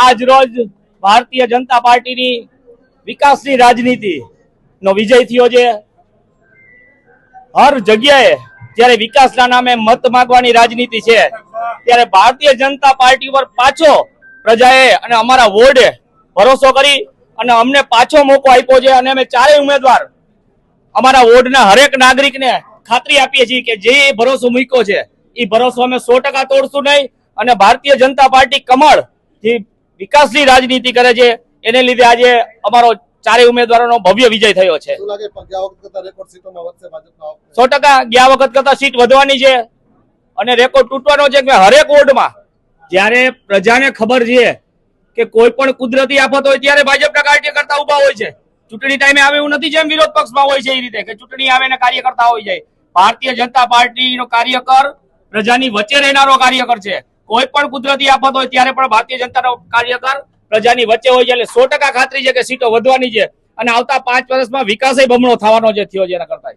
આજ રોજ ભારતીય જનતા પાર્ટીની વિકાસની રાજનીતિનો વિજય થયો છે। હર જગ્યાએ જ્યારે વિકાસના નામે મત માંગવાની રાજનીતિ છે ત્યારે ભારતીય જનતા પાર્ટી પર પાછો પ્રજાએ અને અમારા વોર્ડે ભરોસો કરી અને અમને પાછો મોકો આપ્યો છે અને અમે ચારેય ઉમેદવાર અમારા વોર્ડના હરેક નાગરિકને ખાતરી આપીએ છીએ કે જે ભરોસો મૂક્યો છે એ ભરોસો અમે 100% તોડશું નહીં અને ભારતીય જનતા પાર્ટી કમળ જે વિકાસની રાજનીતિ કરે છે એને લીધે આજે અમારો ચારેય ઉમેદવારોનો ભવ્ય વિજય થયો છે। 100% ગયા વખત કરતા સીટ વધવાની છે અને રેકોર્ડ તૂટવાનો છે કે હરેક વોર્ડમાં જ્યારે પ્રજાને ખબર છે કે કોઈ પણ કુદરતી આફત હોય ત્યારે ભાજપના કાર્યકર્તા ઉભા હોય છે। ચૂંટણી ટાઈમે આવે એવું નથી જેમ વિરોધ પક્ષમાં હોય છે એ રીતે કે ચૂંટણી આવે ને કાર્યકર્તા હોય જાય। ભારતીય જનતા પાર્ટીનો કાર્યકર પ્રજાની વચ્ચે રહેનારો કાર્યકર છે। કોઈ પણ કુદરતી આફત હોય ત્યારે પણ ભારતીય જનતાનો કાર્યકર પ્રજાની વચ્ચે હોય છે। એટલે 100% ખાતરી છે કે સીટો વધવાની છે અને આવતા 5 વર્ષમાં વિકાસ બમણો થવાનો જે થયો છે એના કરતા।